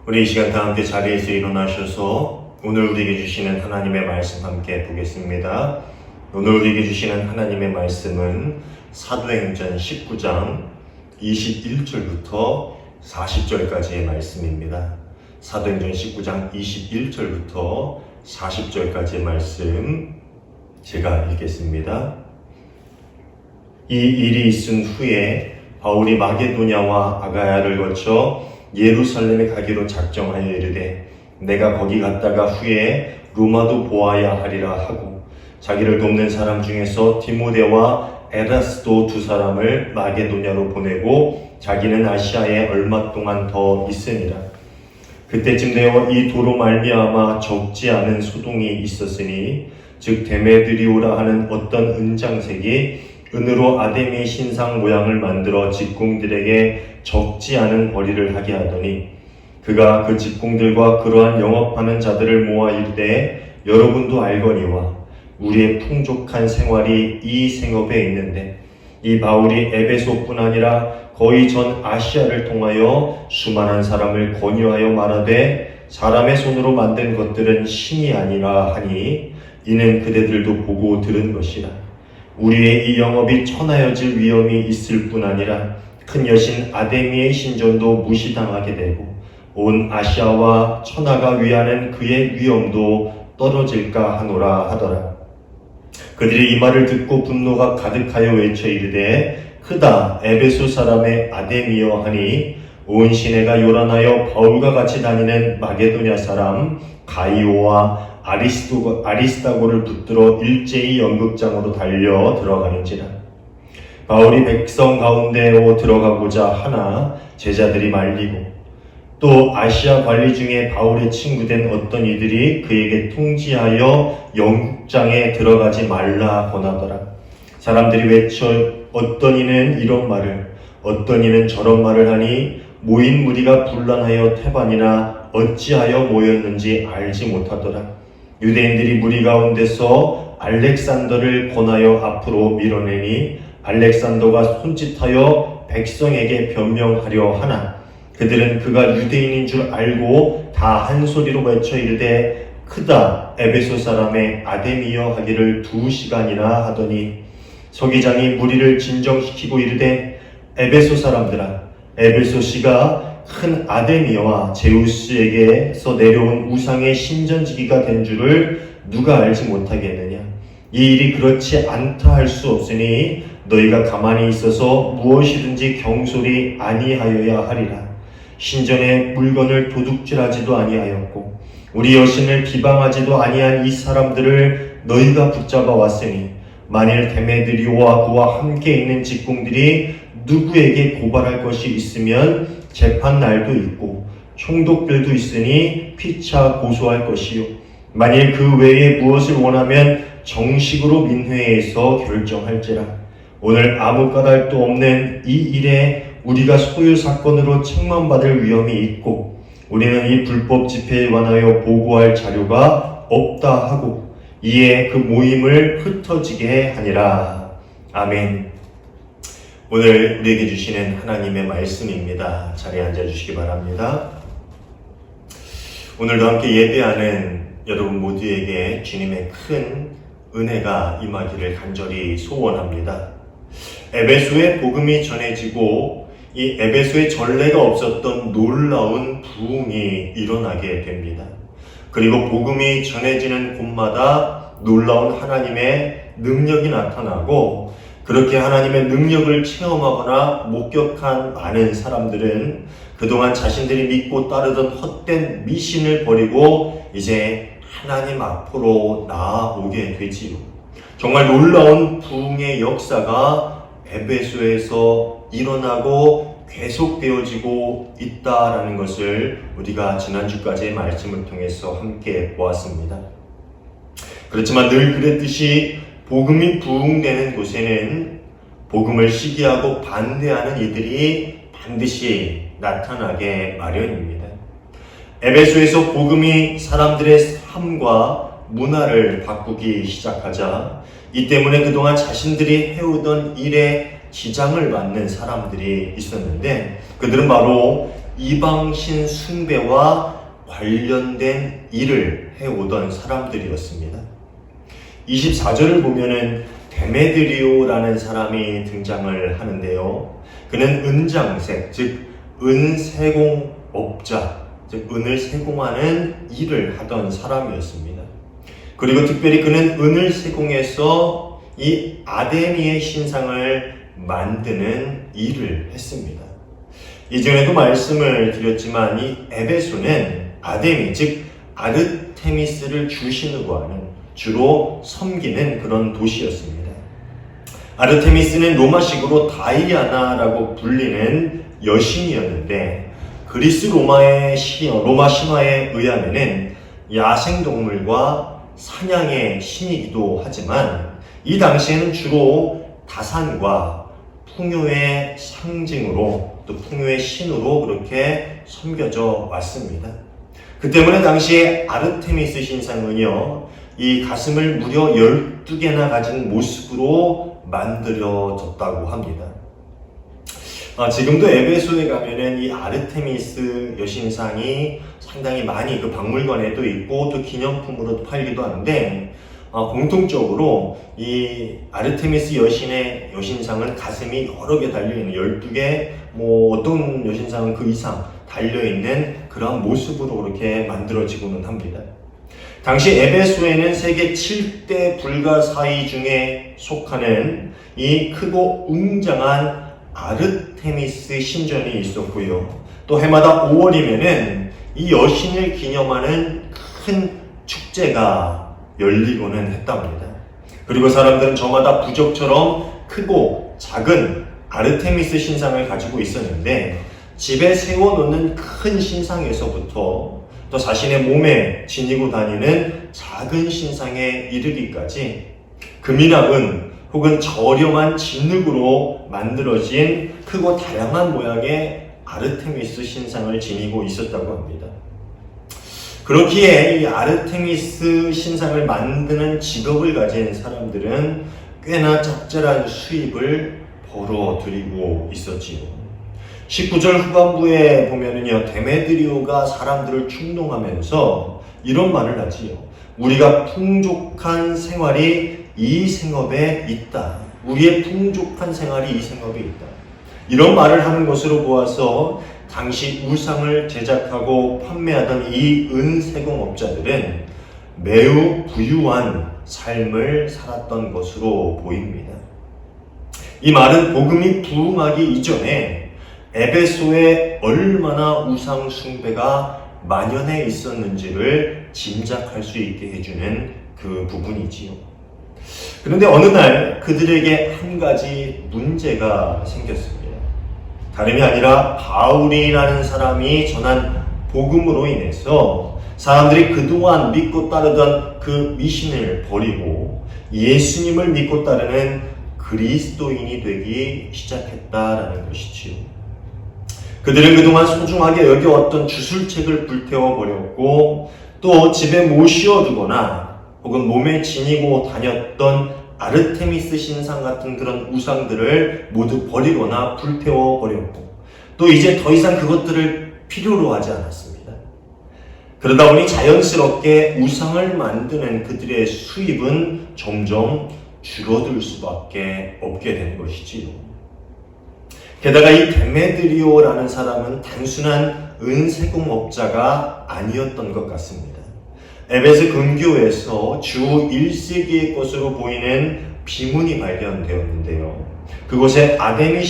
우리 이 시간 다 함께 자리에서 일어나셔서 오늘 우리에게 주시는 하나님의 말씀 함께 보겠습니다. 오늘 우리에게 주시는 하나님의 말씀은 사도행전 19장 21절부터 40절까지의 말씀입니다. 사도행전 19장 21절부터 40절까지의 말씀 제가 읽겠습니다. 이 일이 있은 후에 바울이 마게도냐와 아가야를 거쳐 예루살렘에 가기로 작정하여 이르되 내가 거기 갔다가 후에 로마도 보아야 하리라 하고 자기를 돕는 사람 중에서 디모데와 에라스도 두 사람을 마게도냐로 보내고 자기는 아시아에 얼마 동안 더 있으니라. 그때쯤 되어 이 도로 말미암아 적지 않은 소동이 있었으니 즉 데메드리오라 하는 어떤 은장색이 은으로 아데미 신상 모양을 만들어 직공들에게 적지 않은 벌이를 하게 하더니 그가 그 직공들과 그러한 영업하는 자들을 모아 이르되 여러분도 알거니와 우리의 풍족한 생활이 이 생업에 있는데 이 바울이 에베소뿐 아니라 거의 전 아시아를 통하여 수많은 사람을 권유하여 말하되 사람의 손으로 만든 것들은 신이 아니라 하니 이는 그대들도 보고 들은 것이라. 우리의 이 영업이 천하여질 위험이 있을 뿐 아니라 큰 여신 아데미의 신전도 무시당하게 되고 온 아시아와 천하가 위하는 그의 위엄도 떨어질까 하노라 하더라. 그들이 이 말을 듣고 분노가 가득하여 외쳐 이르되 크다 에베소 사람의 아데미여 하니 온 시내가 요란하여 바울과 같이 다니는 마게도냐 사람 가이오와 아리스다고를 붙들어 일제히 연극장으로 달려 들어가는지라. 바울이 백성 가운데로 들어가고자 하나 제자들이 말리고 또 아시아 관리 중에 바울의 친구된 어떤 이들이 그에게 통지하여 연극장에 들어가지 말라 권하더라. 사람들이 외쳐 어떤 이는 이런 말을 어떤 이는 저런 말을 하니 모인 무리가 분란하여 태반이나 어찌하여 모였는지 알지 못하더라. 유대인들이 무리 가운데서 알렉산더를 권하여 앞으로 밀어내니 알렉산더가 손짓하여 백성에게 변명하려 하나 그들은 그가 유대인인 줄 알고 다 한 소리로 외쳐 이르되 크다 에베소 사람의 아데미여 하기를 2시간이나 하더니 서기장이 무리를 진정시키고 이르되 에베소 사람들아 에베소시가 큰 아데미와 제우스에게서 내려온 우상의 신전지기가 된 줄을 누가 알지 못하겠느냐. 이 일이 그렇지 않다 할 수 없으니 너희가 가만히 있어서 무엇이든지 경솔이 아니하여야 하리라. 신전의 물건을 도둑질하지도 아니하였고 우리 여신을 비방하지도 아니한 이 사람들을 너희가 붙잡아 왔으니 만일 데메드리오와 그와 함께 있는 직공들이 누구에게 고발할 것이 있으면 재판 날도 있고 총독들도 있으니 피차 고소할 것이요 만일 그 외에 무엇을 원하면 정식으로 민회에서 결정할지라. 오늘 아무 까닭도 없는 이 일에 우리가 소유 사건으로 책망받을 위험이 있고 우리는 이 불법 집회에 관하여 보고할 자료가 없다 하고 이에 그 모임을 흩어지게 하니라. 아멘. 오늘 우리에게 주시는 하나님의 말씀입니다. 자리에 앉아주시기 바랍니다. 오늘도 함께 예배하는 여러분 모두에게 주님의 큰 은혜가 임하기를 간절히 소원합니다. 에베소의 복음이 전해지고 이 에베소에 전례가 없었던 놀라운 부흥이 일어나게 됩니다. 그리고 복음이 전해지는 곳마다 놀라운 하나님의 능력이 나타나고 그렇게 하나님의 능력을 체험하거나 목격한 많은 사람들은 그동안 자신들이 믿고 따르던 헛된 미신을 버리고 이제 하나님 앞으로 나아오게 되지요. 정말 놀라운 부흥의 역사가 에베소에서 일어나고 계속되어지고 있다라는 것을 우리가 지난주까지의 말씀을 통해서 함께 보았습니다. 그렇지만 늘 그랬듯이 복음이 부흥되는 곳에는 복음을 시기하고 반대하는 이들이 반드시 나타나게 마련입니다. 에베소에서 복음이 사람들의 삶과 문화를 바꾸기 시작하자 이 때문에 그동안 자신들이 해오던 일에 지장을 받는 사람들이 있었는데 그들은 바로 이방신 숭배와 관련된 일을 해오던 사람들이었습니다. 24절을 보면은 데메드리오라는 사람이 등장을 하는데요. 그는 은장색, 즉 은세공업자, 즉 은을 세공하는 일을 하던 사람이었습니다. 그리고 특별히 그는 은을 세공해서 이 아데미의 신상을 만드는 일을 했습니다. 이전에도 말씀을 드렸지만 이 에베소는 아데미, 즉 아르테미스를 주신으로 하는, 주로 섬기는 그런 도시였습니다. 아르테미스는 로마식으로 다이아나라고 불리는 여신이었는데, 그리스 로마 신화에 의하면은 야생동물과 사냥의 신이기도 하지만, 이 당시에는 주로 다산과 풍요의 상징으로, 또 풍요의 신으로 그렇게 섬겨져 왔습니다. 그 때문에 당시에 아르테미스 신상은요, 이 가슴을 무려 12개나 가진 모습으로 만들어졌다고 합니다. 지금도 에베소에 가면은 이 아르테미스 여신상이 상당히 많이 그 박물관에도 있고 또 기념품으로 팔기도 하는데, 공통적으로 이 아르테미스 여신의 여신상은 가슴이 여러 개 달려있는, 12개, 어떤 여신상은 그 이상 달려있는 그런 모습으로 그렇게 만들어지고는 합니다. 당시 에베소에는 세계 7대 불가사의 중에 속하는 이 크고 웅장한 아르테미스 신전이 있었고요. 또 해마다 5월이면은 이 여신을 기념하는 큰 축제가 열리고는 했답니다. 그리고 사람들은 저마다 부적처럼 크고 작은 아르테미스 신상을 가지고 있었는데, 집에 세워놓는 큰 신상에서부터 또 자신의 몸에 지니고 다니는 작은 신상에 이르기까지 금이나 은 혹은 저렴한 진흙으로 만들어진 크고 다양한 모양의 아르테미스 신상을 지니고 있었다고 합니다. 그렇기에 이 아르테미스 신상을 만드는 직업을 가진 사람들은 꽤나 짭짤한 수입을 벌어들이고 있었지요. 19절 후반부에 보면은요, 데메드리오가 사람들을 충동하면서 이런 말을 하지요. 우리가 풍족한 생활이 이 생업에 있다. 우리의 풍족한 생활이 이 생업에 있다. 이런 말을 하는 것으로 보아서 당시 우상을 제작하고 판매하던 이 은세공업자들은 매우 부유한 삶을 살았던 것으로 보입니다. 이 말은 복음이 부흥하기 이전에 에베소에 얼마나 우상 숭배가 만연해 있었는지를 짐작할 수 있게 해주는 그 부분이지요. 그런데 어느 날 그들에게 한 가지 문제가 생겼습니다. 다름이 아니라 바울이라는 사람이 전한 복음으로 인해서 사람들이 그동안 믿고 따르던 그 미신을 버리고 예수님을 믿고 따르는 그리스도인이 되기 시작했다라는 것이지요. 그들은 그동안 소중하게 여겨왔던 주술책을 불태워버렸고, 또 집에 모셔두거나 혹은 몸에 지니고 다녔던 아르테미스 신상 같은 그런 우상들을 모두 버리거나 불태워버렸고, 또 이제 더 이상 그것들을 필요로 하지 않았습니다. 그러다 보니 자연스럽게 우상을 만드는 그들의 수입은 점점 줄어들 수밖에 없게 된 것이지요. 게다가 이 데메드리오라는 사람은 단순한 은세공업자가 아니었던 것 같습니다. 에베소 근교에서 주 1세기의 것으로 보이는 비문이 발견되었는데요. 그곳에 아데미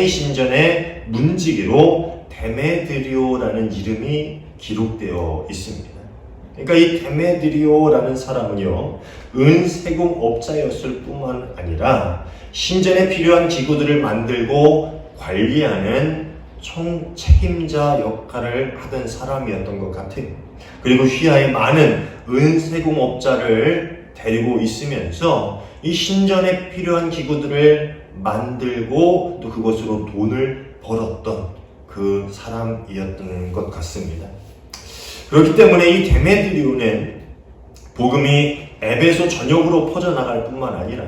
신전의 문지기로 데메드리오라는 이름이 기록되어 있습니다. 그러니까 이 데메드리오라는 사람은요, 은세공업자였을 뿐만 아니라 신전에 필요한 기구들을 만들고 관리하는 총책임자 역할을 하던 사람이었던 것 같아요. 그리고 휘하에 많은 은세공업자를 데리고 있으면서 이 신전에 필요한 기구들을 만들고 또 그것으로 돈을 벌었던 그 사람이었던 것 같습니다. 그렇기 때문에 이 데메드리오는 복음이 에베소 전역으로 퍼져나갈 뿐만 아니라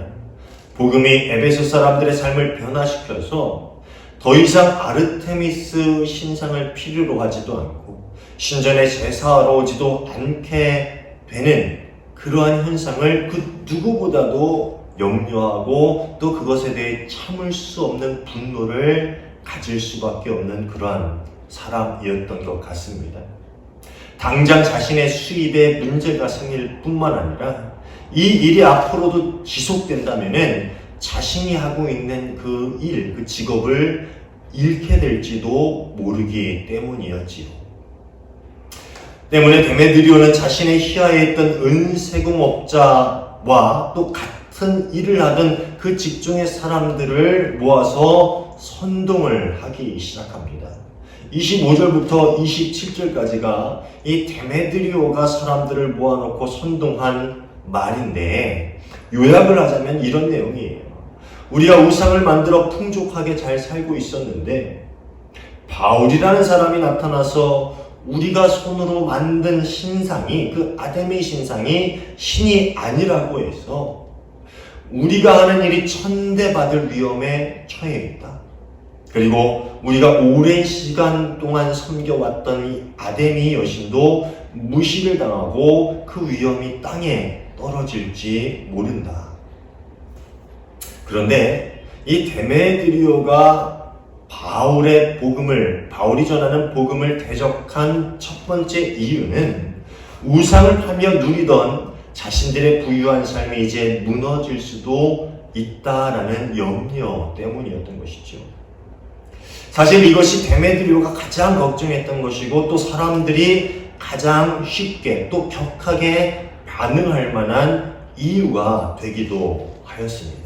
복음이 에베소 사람들의 삶을 변화시켜서 더 이상 아르테미스 신상을 필요로 하지도 않고 신전에 제사하러 오지도 않게 되는 그러한 현상을 그 누구보다도 염려하고 또 그것에 대해 참을 수 없는 분노를 가질 수밖에 없는 그러한 사람이었던 것 같습니다. 당장 자신의 수입에 문제가 생길 뿐만 아니라 이 일이 앞으로도 지속된다면은 자신이 하고 있는 그 일, 그 직업을 잃게 될지도 모르기 때문이었지요. 때문에 데메드리오는 자신의 희하에 있던 은세금업자와 또 같은 일을 하던 그 직종의 사람들을 모아서 선동을 하기 시작합니다. 25절부터 27절까지가 이 데메드리오가 사람들을 모아놓고 선동한 말인데 요약을 하자면 이런 내용이에요. 우리가 우상을 만들어 풍족하게 잘 살고 있었는데 바울이라는 사람이 나타나서 우리가 손으로 만든 신상이 그 아데미 신상이 신이 아니라고 해서 우리가 하는 일이 천대받을 위험에 처해 있다. 그리고 우리가 오랜 시간 동안 섬겨왔던 이 아데미 여신도 무시를 당하고 그 위험이 땅에 떨어질지 모른다. 그런데 이 데메드리오가 바울이 전하는 복음을 대적한 첫 번째 이유는 우상을 팔며 누리던 자신들의 부유한 삶이 이제 무너질 수도 있다라는 염려 때문이었던 것이죠. 사실 이것이 데메드리오가 가장 걱정했던 것이고 또 사람들이 가장 쉽게 또 격하게 반응할 만한 이유가 되기도 하였습니다.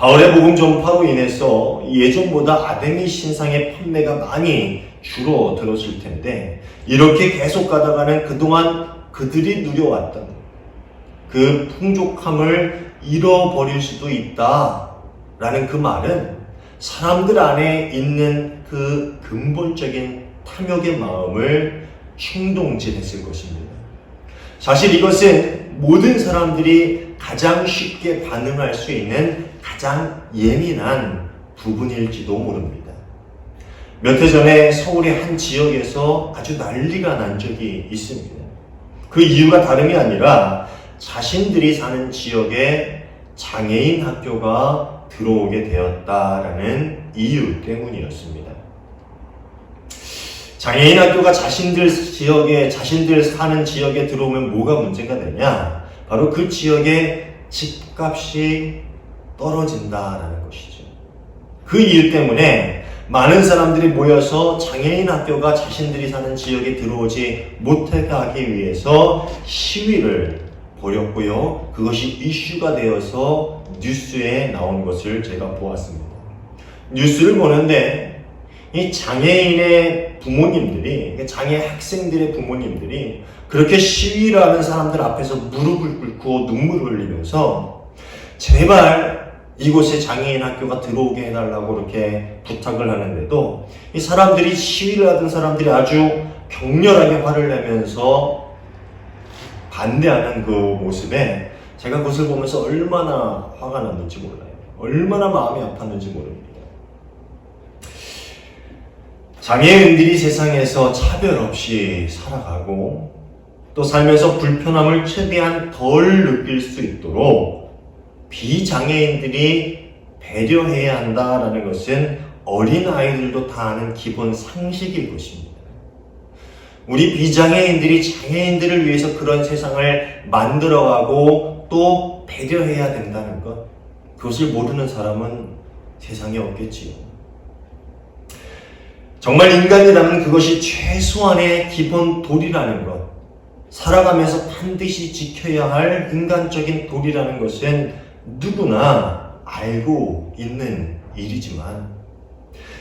바울의 복음 전파로 인해서 예전보다 아데미 신상의 판매가 많이 줄어들었을 텐데 이렇게 계속 가다가는 그동안 그들이 누려왔던 그 풍족함을 잃어버릴 수도 있다라는 그 말은 사람들 안에 있는 그 근본적인 탐욕의 마음을 충동질했을 것입니다. 사실 이것은 모든 사람들이 가장 쉽게 반응할 수 있는 가장 예민한 부분일지도 모릅니다. 몇 해 전에 서울의 한 지역에서 아주 난리가 난 적이 있습니다. 그 이유가 다름이 아니라 자신들이 사는 지역에 장애인 학교가 들어오게 되었다라는 이유 때문이었습니다. 장애인 학교가 자신들 사는 지역에 들어오면 뭐가 문제가 되냐? 바로 그 지역의 집값이 떨어진다라는 것이죠. 그 이유 때문에 많은 사람들이 모여서 장애인 학교가 자신들이 사는 지역에 들어오지 못하게 하기 위해서 시위를 벌였고요. 그것이 이슈가 되어서 뉴스에 나온 것을 제가 보았습니다. 뉴스를 보는데 이 장애인의 부모님들이, 장애 학생들의 부모님들이 그렇게 시위를 하는 사람들 앞에서 무릎을 꿇고 눈물을 흘리면서 제발 이곳에 장애인 학교가 들어오게 해달라고 이렇게 부탁을 하는데도 이 사람들이 시위를 하던 사람들이 아주 격렬하게 화를 내면서 반대하는 그 모습에 제가 그것을 보면서 얼마나 화가 났는지 몰라요. 얼마나 마음이 아팠는지 모릅니다. 장애인들이 세상에서 차별 없이 살아가고 또 살면서 불편함을 최대한 덜 느낄 수 있도록 비장애인들이 배려해야 한다라는 것은 어린 아이들도 다 아는 기본 상식일 것입니다. 우리 비장애인들이 장애인들을 위해서 그런 세상을 만들어가고 또 배려해야 된다는 것, 그것을 모르는 사람은 세상에 없겠지요. 정말 인간이라면 그것이 최소한의 기본 도리라는 것, 살아가면서 반드시 지켜야 할 인간적인 도리라는 것은 누구나 알고 있는 일이지만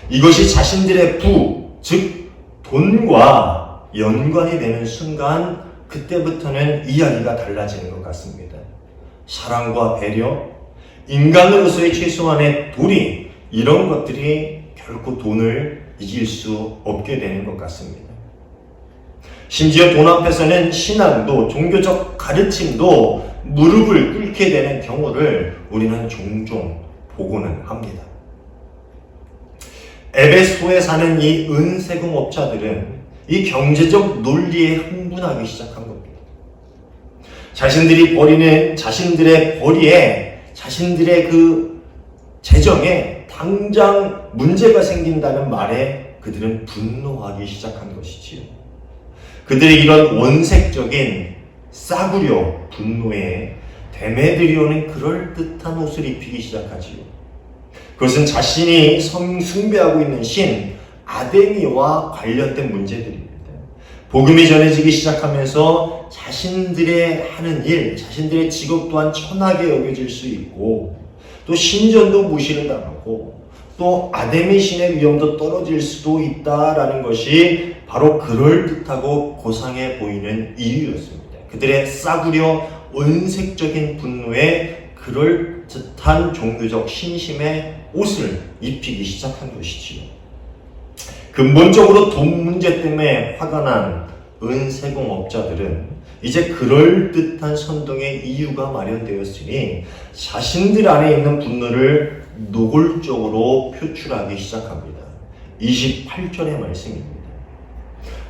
이것이 자신들의 부, 즉 돈과 연관이 되는 순간 그때부터는 이야기가 달라지는 것 같습니다. 사랑과 배려, 인간으로서의 최소한의 도리, 이런 것들이 결코 돈을 이길 수 없게 되는 것 같습니다. 심지어 돈 앞에서는 신앙도 종교적 가르침도 무릎을 꿇게 되는 경우를 우리는 종종 보고는 합니다. 에베소에 사는 이 은세공업자들은 이 경제적 논리에 흥분하기 시작한 겁니다. 자신들의 벌이에, 자신들의 그 재정에 당장 문제가 생긴다는 말에 그들은 분노하기 시작한 것이지요. 그들의 이런 원색적인 싸구려 분노에 데메드리오는 그럴듯한 옷을 입히기 시작하지요. 그것은 자신이 숭배하고 있는 신 아데미와 관련된 문제들입니다. 복음이 전해지기 시작하면서 자신들의 하는 일, 자신들의 직업 또한 천하게 여겨질 수 있고, 또 신전도 무시를 당하고, 또 아데미 신의 위엄도 떨어질 수도 있다라는 것이 바로 그럴듯하고 고상해 보이는 이유였습니다. 그들의 싸구려 원색적인 분노에 그럴듯한 종교적 신심의 옷을 입히기 시작한 것이지요. 근본적으로 돈 문제 때문에 화가 난 은세공업자들은 이제 그럴듯한 선동의 이유가 마련되었으니 자신들 안에 있는 분노를 노골적으로 표출하기 시작합니다. 28절의 말씀입니다.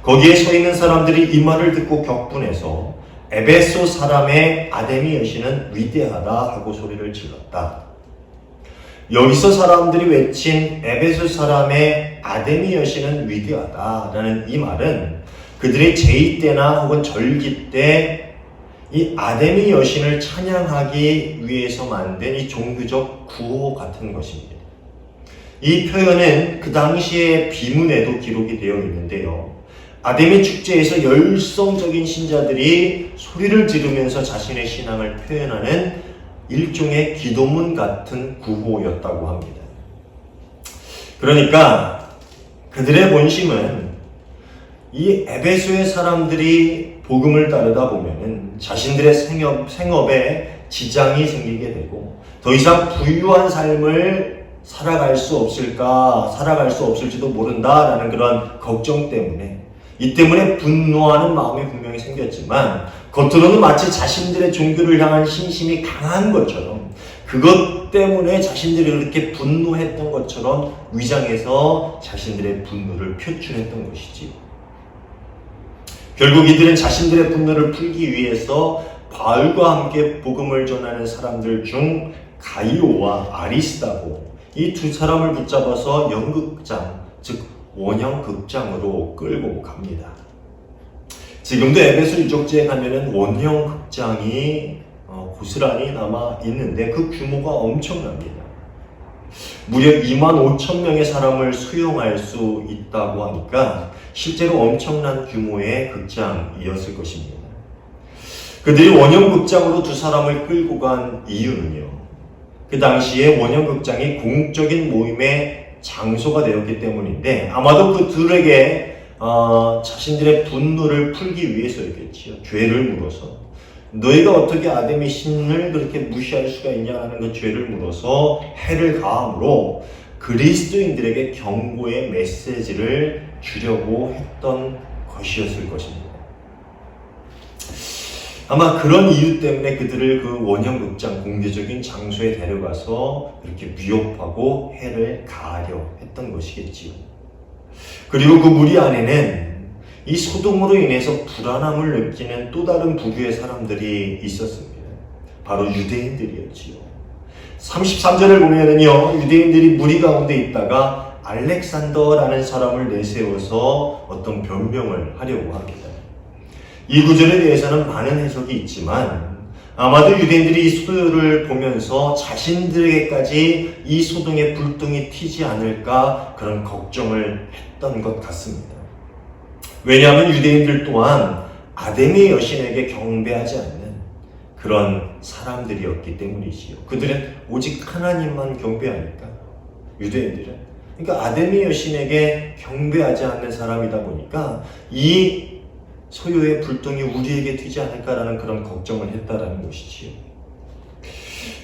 거기에 서 있는 사람들이 이 말을 듣고 격분해서 에베소 사람의 아데미 여신은 위대하다 하고 소리를 질렀다. 여기서 사람들이 외친 에베소 사람의 아데미 여신은 위대하다라는 이 말은 그들의 제의 때나 혹은 절기 때 이 아데미 여신을 찬양하기 위해서 만든 이 종교적 구호 같은 것입니다. 이 표현은 그 당시의 비문에도 기록이 되어 있는데요. 아데미 축제에서 열성적인 신자들이 소리를 지르면서 자신의 신앙을 표현하는 일종의 기도문 같은 구호였다고 합니다. 그러니까 그들의 본심은 이 에베소의 사람들이 복음을 따르다 보면은 자신들의 생업에 지장이 생기게 되고 더 이상 부유한 삶을 살아갈 수 없을까, 살아갈 수 없을지도 모른다라는 그런 걱정 때문에 이 때문에 분노하는 마음이 분명히 생겼지만 겉으로는 마치 자신들의 종교를 향한 신심이 강한 것처럼 그것 때문에 자신들이 그렇게 분노했던 것처럼 위장해서 자신들의 분노를 표출했던 것이지. 결국 이들은 자신들의 분노를 풀기 위해서 바울과 함께 복음을 전하는 사람들 중 가이오와 아리스다고 이 두 사람을 붙잡아서 연극장, 즉 원형극장으로 끌고 갑니다. 지금도 에베소 유적지에 가면은 원형극장이 고스란히 남아 있는데 그 규모가 엄청납니다. 무려 25,000명의 사람을 수용할 수 있다고 하니까 실제로 엄청난 규모의 극장이었을 것입니다. 그들이 원형극장으로 두 사람을 끌고 간 이유는요. 그 당시에 원형극장이 공적인 모임의 장소가 되었기 때문인데 아마도 그 둘에게 자신들의 분노를 풀기 위해서였겠지요. 죄를 물어서 너희가 어떻게 아데미 신을 그렇게 무시할 수가 있냐 하는 그 죄를 물어서 해를 가함으로 그리스도인들에게 경고의 메시지를 주려고 했던 것이었을 것입니다. 아마 그런 이유 때문에 그들을 그 원형극장 공개적인 장소에 데려가서 이렇게 위협하고 해를 가하려 했던 것이겠지요. 그리고 그 무리 안에는 이 소돔으로 인해서 불안함을 느끼는 또 다른 부류의 사람들이 있었습니다. 바로 유대인들이었지요. 33절을 보면은요, 유대인들이 무리 가운데 있다가 알렉산더라는 사람을 내세워서 어떤 변명을 하려고 합니다. 이 구절에 대해서는 많은 해석이 있지만 아마도 유대인들이 이 소도를 보면서 자신들에게까지 이 소동의 불똥이 튀지 않을까 그런 걱정을 했던 것 같습니다. 왜냐하면 유대인들 또한 아데미 여신에게 경배하지 않는 그런 사람들이었기 때문이지요. 그들은 오직 하나님만 경배하니까, 유대인들은. 그러니까 아데미 여신에게 경배하지 않는 사람이다 보니까 이 소요의 불똥이 우리에게 튀지 않을까라는 그런 걱정을 했다라는 것이지요.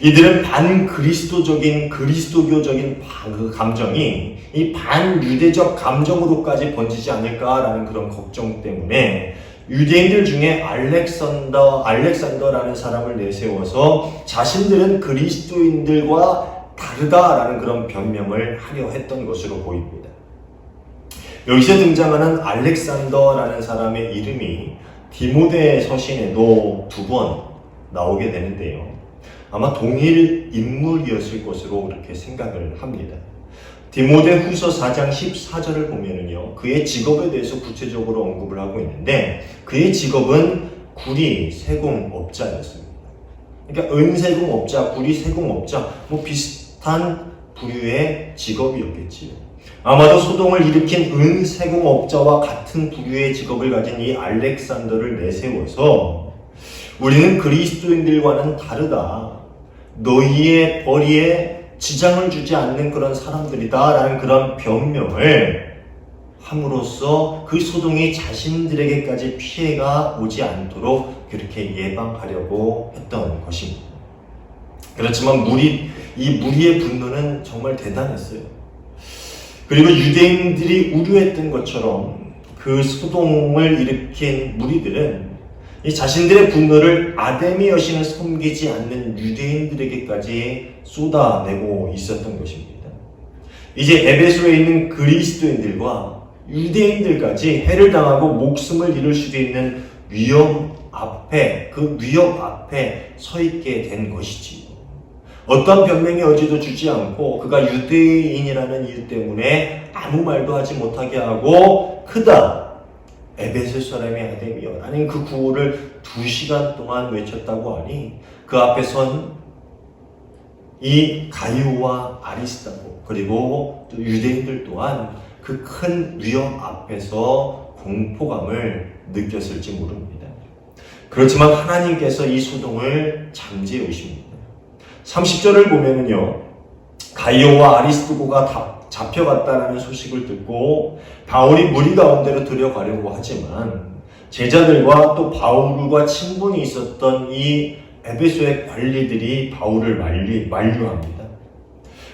이들은 반그리스도적인 그리스도교적인 그 감정이 이 반유대적 감정으로까지 번지지 않을까라는 그런 걱정 때문에 유대인들 중에 알렉산더라는 사람을 내세워서 자신들은 그리스도인들과 다르다라는 그런 변명을 하려 했던 것으로 보입니다. 여기서 등장하는 알렉산더라는 사람의 이름이 디모데 서신에도 2번 나오게 되는데요. 아마 동일 인물이었을 것으로 그렇게 생각을 합니다. 디모데 후서 4장 14절을 보면은요, 그의 직업에 대해서 구체적으로 언급을 하고 있는데, 그의 직업은 구리 세공업자였습니다. 그러니까 은세공업자, 구리 세공업자, 뭐 비슷한 부류의 직업이었겠지요. 아마도 소동을 일으킨 은세공업자와 같은 부류의 직업을 가진 이 알렉산더를 내세워서 우리는 그리스도인들과는 다르다. 너희의 벌이에 지장을 주지 않는 그런 사람들이다 라는 그런 변명을 함으로써 그 소동이 자신들에게까지 피해가 오지 않도록 그렇게 예방하려고 했던 것입니다. 그렇지만 이 무리의 분노는 정말 대단했어요. 그리고 유대인들이 우려했던 것처럼 그 소동을 일으킨 무리들은 이 자신들의 분노를 아데미 여신을 섬기지 않는 유대인들에게까지 쏟아내고 있었던 것입니다. 이제 에베소에 있는 그리스도인들과 유대인들까지 해를 당하고 목숨을 잃을 수도 있는 위험 앞에, 그 위협 앞에 서 있게 된 것이지요. 어떤 변명이 어지도 주지 않고 그가 유대인이라는 이유 때문에 아무 말도 하지 못하게 하고 크다. 에베소 사람의 아데미여. 아니 그 구호를 2시간 동안 외쳤다고 하니 그 앞에 선 이 가이오와 아리스타고 그리고 또 유대인들 또한 그 큰 위험 앞에서 공포감을 느꼈을지 모릅니다. 그렇지만 하나님께서 이 소동을 잠재해 오십니다. 30절을 보면은요, 가이오와 아리스토고가 잡혀갔다는 소식을 듣고 바울이 무리 가운데로 들여가려고 하지만 제자들과 또 바울과 친분이 있었던 이 에베소의 관리들이 바울을 만류합니다.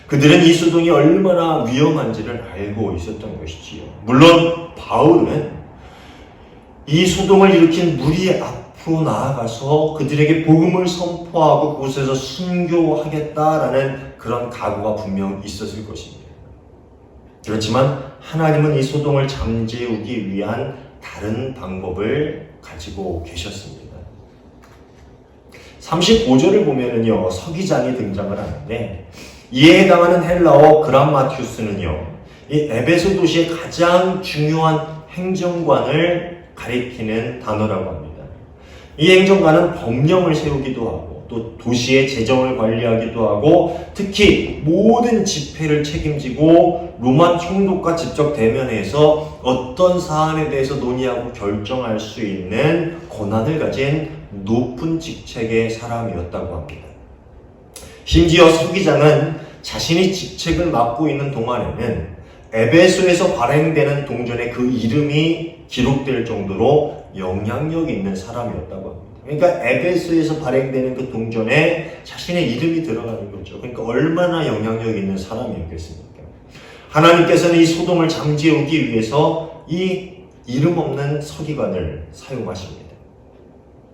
그들은 이 소동이 얼마나 위험한지를 알고 있었던 것이지요. 물론 바울은 이 소동을 일으킨 무리 앞으로 나아가서 그들에게 복음을 선포하고 그곳에서 순교하겠다라는 그런 각오가 분명 있었을 것입니다. 그렇지만 하나님은 이 소동을 잠재우기 위한 다른 방법을 가지고 계셨습니다. 35절을 보면은요, 서기장이 등장을 하는데 이에 해당하는 헬라어 그람마티우스는요, 이 에베소 도시의 가장 중요한 행정관을 가리키는 단어라고 합니다. 이 행정관은 법령을 세우기도 하고 또 도시의 재정을 관리하기도 하고 특히 모든 집회를 책임지고 로마 총독과 직접 대면해서 어떤 사안에 대해서 논의하고 결정할 수 있는 권한을 가진 높은 직책의 사람이었다고 합니다. 심지어 서기장은 자신이 직책을 맡고 있는 동안에는 에베소에서 발행되는 동전에 그 이름이 기록될 정도로 영향력 있는 사람이었다고 합니다. 그러니까 에베소에서 발행되는 그 동전에 자신의 이름이 들어가는 거죠. 그러니까 얼마나 영향력 있는 사람이었겠습니까? 하나님께서는 이 소동을 잠재우기 위해서 이 이름 없는 서기관을 사용하십니다.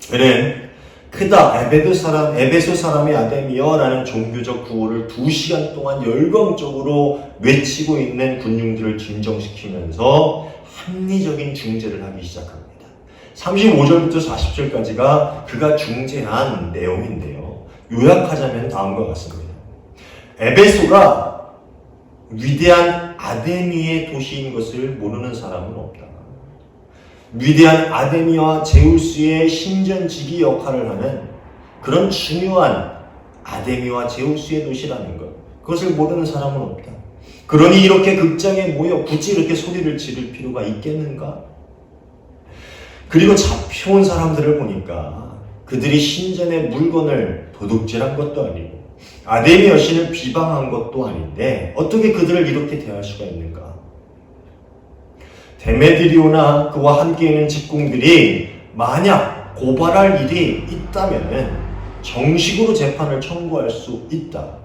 그는 크다 에베소 사람의 아데미여 라는 종교적 구호를 2시간 동안 열광적으로 외치고 있는 군중들을 진정시키면서 합리적인 중재를 하기 시작합니다. 35절부터 40절까지가 그가 중재한 내용인데요. 요약하자면 다음과 같습니다. 에베소가 위대한 아데미의 도시인 것을 모르는 사람은 없다. 위대한 아데미와 제우스의 신전지기 역할을 하는 그런 중요한 아데미와 제우스의 도시라는 것, 그것을 모르는 사람은 없다. 그러니 이렇게 극장에 모여 굳이 이렇게 소리를 지를 필요가 있겠는가? 그리고 잡혀온 사람들을 보니까 그들이 신전의 물건을 도둑질한 것도 아니고 아데미 여신을 비방한 것도 아닌데 어떻게 그들을 이렇게 대할 수가 있는가? 데메드리오나 그와 함께 있는 직공들이 만약 고발할 일이 있다면 정식으로 재판을 청구할 수 있다.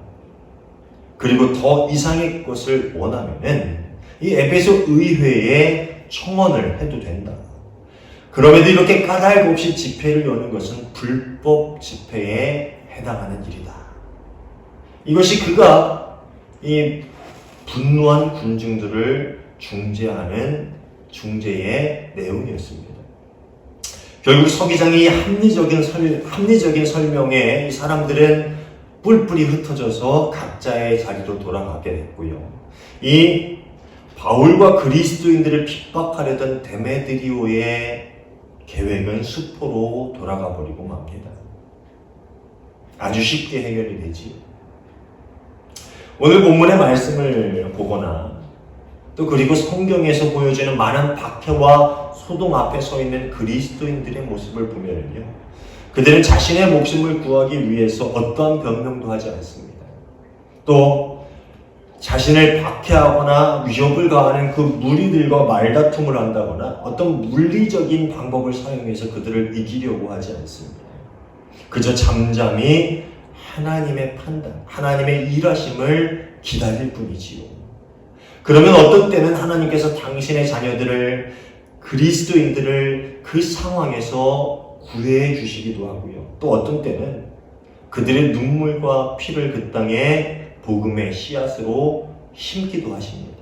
그리고 더 이상의 것을 원하면은 이 에베소 의회에 청원을 해도 된다. 그럼에도 이렇게 까닭 없이 집회를 여는 것은 불법 집회에 해당하는 일이다. 이것이 그가 이 분노한 군중들을 중재하는 중재의 내용이었습니다. 결국 서기장이 합리적인 설명에 이 사람들은 뿔뿔이 흩어져서 각자의 자리로 돌아가게 됐고요. 이 바울과 그리스도인들을 핍박하려던 데메드리오의 계획은 수포로 돌아가 버리고 맙니다. 아주 쉽게 해결이 되지요. 오늘 본문의 말씀을 보거나 또 그리고 성경에서 보여주는 많은 박해와 소동 앞에 서 있는 그리스도인들의 모습을 보면요, 그들은 자신의 목숨을 구하기 위해서 어떠한 변명도 하지 않습니다. 또 자신을 박해하거나 위협을 가하는 그 무리들과 말다툼을 한다거나 어떤 물리적인 방법을 사용해서 그들을 이기려고 하지 않습니다. 그저 잠잠히 하나님의 판단, 하나님의 일하심을 기다릴 뿐이지요. 그러면 어떤 때는 하나님께서 당신의 자녀들을, 그리스도인들을 그 상황에서 구해해 주시기도 하고요. 또 어떤 때는 그들의 눈물과 피를 그 땅에 복음의 씨앗으로 심기도 하십니다.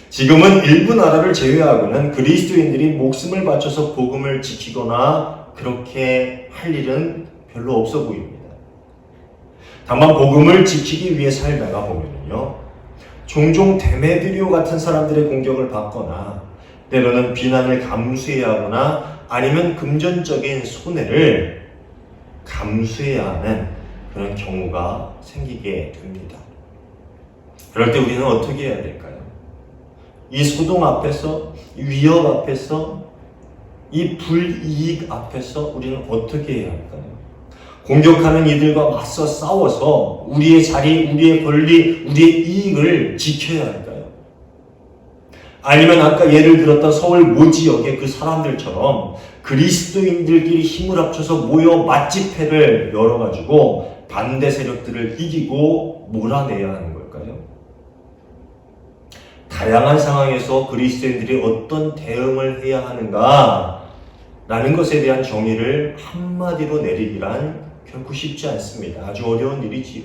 지금은 일부 나라를 제외하고는 그리스도인들이 목숨을 바쳐서 복음을 지키거나 그렇게 할 일은 별로 없어 보입니다. 다만 복음을 지키기 위해 살다가 보면요, 종종 데메드리오 같은 사람들의 공격을 받거나 때로는 비난을 감수해야 하거나 아니면 금전적인 손해를 감수해야 하는 그런 경우가 생기게 됩니다. 그럴 때 우리는 어떻게 해야 될까요? 이 소동 앞에서, 이 위협 앞에서, 이 불이익 앞에서 우리는 어떻게 해야 할까요? 공격하는 이들과 맞서 싸워서 우리의 자리, 우리의 권리, 우리의 이익을 지켜야 할까요? 아니면 아까 예를 들었던 서울 모 지역의 그 사람들처럼 그리스도인들끼리 힘을 합쳐서 모여 맞집회를 열어가지고 반대 세력들을 이기고 몰아내야 하는 걸까요? 다양한 상황에서 그리스도인들이 어떤 대응을 해야 하는가 라는 것에 대한 정의를 한마디로 내리기란 결코 쉽지 않습니다. 아주 어려운 일이지요.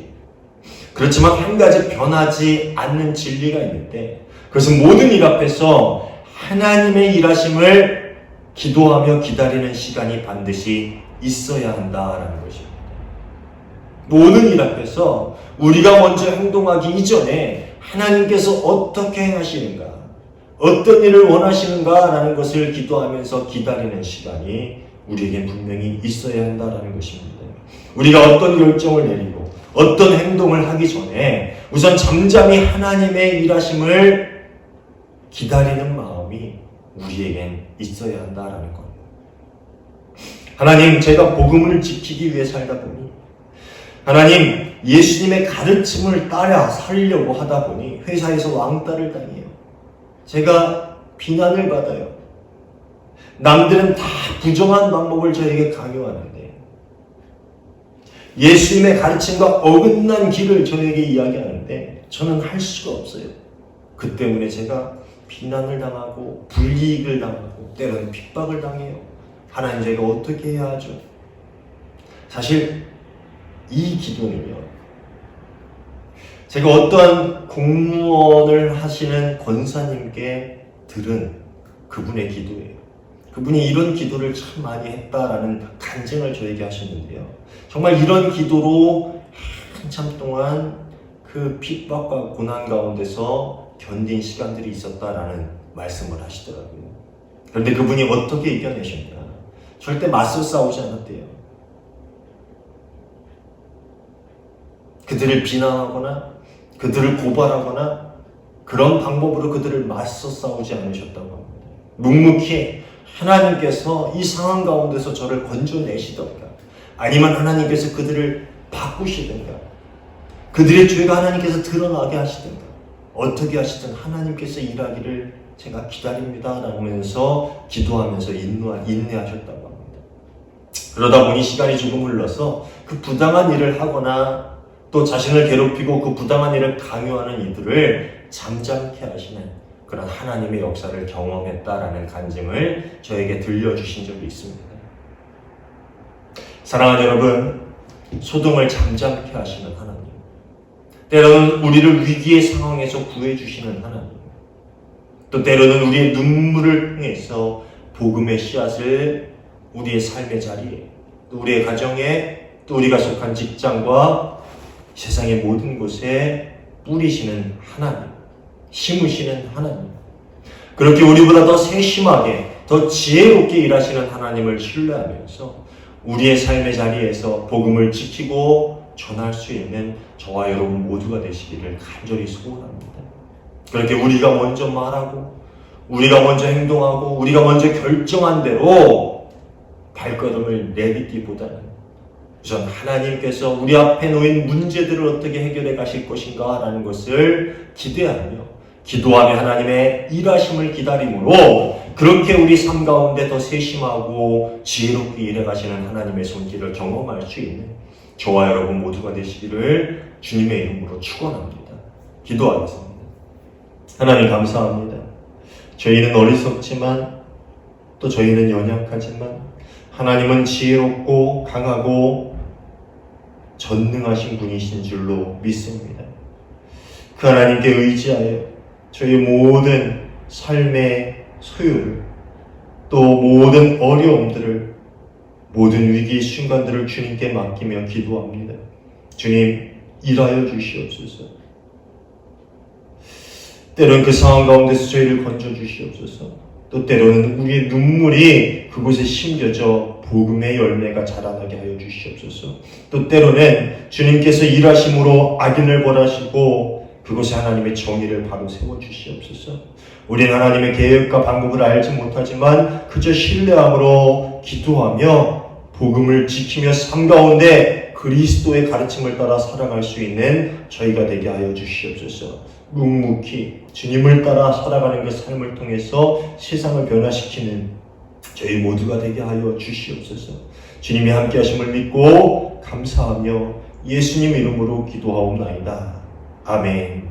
그렇지만 한 가지 변하지 않는 진리가 있는데, 그것은 모든 일 앞에서 하나님의 일하심을 기도하며 기다리는 시간이 반드시 있어야 한다라는 것입니다. 모든 일 앞에서 우리가 먼저 행동하기 이전에 하나님께서 어떻게 행하시는가, 어떤 일을 원하시는가라는 것을 기도하면서 기다리는 시간이 우리에게 분명히 있어야 한다라는 것입니다. 우리가 어떤 결정을 내리고 어떤 행동을 하기 전에 우선 잠잠히 하나님의 일하심을 기다리는 마음이 우리에겐 있어야 한다라는 겁니다. 하나님, 제가 복음을 지키기 위해 살다 보니, 하나님, 예수님의 가르침을 따라 살려고 하다 보니 회사에서 왕따를 당해요. 제가 비난을 받아요. 남들은 다 부정한 방법을 저에게 강요하는데 예수님의 가르침과 어긋난 길을 저에게 이야기하는데 저는 할 수가 없어요. 그 때문에 제가 비난을 당하고 불이익을 당하고 때로는 핍박을 당해요. 하나님, 제가 어떻게 해야 하죠? 사실 이 기도는요, 제가 어떠한 공무원을 하시는 권사님께 들은 그분의 기도예요. 그분이 이런 기도를 참 많이 했다라는 간증을 저에게 하셨는데요. 정말 이런 기도로 한참 동안 그 핍박과 고난 가운데서 견딘 시간들이 있었다라는 말씀을 하시더라고요. 그런데 그분이 어떻게 이겨내셨냐? 절대 맞서 싸우지 않았대요. 그들을 비난하거나 그들을 고발하거나 그런 방법으로 그들을 맞서 싸우지 않으셨다고 합니다. 묵묵히 하나님께서 이 상황 가운데서 저를 건져내시던가, 아니면 하나님께서 그들을 바꾸시던가, 그들의 죄가 하나님께서 드러나게 하시던가, 어떻게 하시든 하나님께서 일하기를 제가 기다립니다 라면서 기도하면서 인내하셨다고 합니다. 그러다 보니 시간이 조금 흘러서 그 부당한 일을 하거나 또 자신을 괴롭히고 그 부당한 일을 강요하는 이들을 잠잠케 하시는 그런 하나님의 역사를 경험했다라는 간증을 저에게 들려주신 적이 있습니다. 사랑하는 여러분, 소동을 잠잠케 하시는 하나님, 때로는 우리를 위기의 상황에서 구해주시는 하나님, 또 때로는 우리의 눈물을 통해서 복음의 씨앗을 우리의 삶의 자리에, 또 우리의 가정에, 또 우리가 속한 직장과 세상의 모든 곳에 뿌리시는 하나님, 심으시는 하나님, 그렇게 우리보다 더 세심하게, 더 지혜롭게 일하시는 하나님을 신뢰하면서 우리의 삶의 자리에서 복음을 지키고 전할 수 있는 저와 여러분 모두가 되시기를 간절히 소원합니다. 그렇게 우리가 먼저 말하고, 우리가 먼저 행동하고, 우리가 먼저 결정한 대로 발걸음을 내딛기보다는 우선 하나님께서 우리 앞에 놓인 문제들을 어떻게 해결해 가실 것인가 라는 것을 기대하며, 기도하며 하나님의 일하심을 기다림으로 그렇게 우리 삶 가운데 더 세심하고 지혜롭게 일해 가시는 하나님의 손길을 경험할 수 있는 저와 여러분 모두가 되시기를 주님의 이름으로 축원합니다. 기도하겠습니다. 하나님 감사합니다. 저희는 어리석지만, 또 저희는 연약하지만 하나님은 지혜롭고 강하고 전능하신 분이신 줄로 믿습니다. 그 하나님께 의지하여 저희 모든 삶의 소요를, 또 모든 어려움들을, 모든 위기의 순간들을 주님께 맡기며 기도합니다. 주님, 일하여 주시옵소서. 때로는 그 상황 가운데서 저희를 건져 주시옵소서. 또 때로는 우리의 눈물이 그곳에 심겨져 복음의 열매가 자라나게 하여 주시옵소서. 또 때로는 주님께서 일하심으로 악인을 벌하시고 그곳에 하나님의 정의를 바로 세워주시옵소서. 우리는 하나님의 계획과 방법을 알지 못하지만 그저 신뢰함으로 기도하며 복음을 지키며 삶 가운데 그리스도의 가르침을 따라 살아갈 수 있는 저희가 되게 하여 주시옵소서. 묵묵히 주님을 따라 살아가는 그 삶을 통해서 세상을 변화시키는 저희 모두가 되게 하여 주시옵소서. 주님이 함께 하심을 믿고 감사하며 예수님 이름으로 기도하옵나이다. 아멘.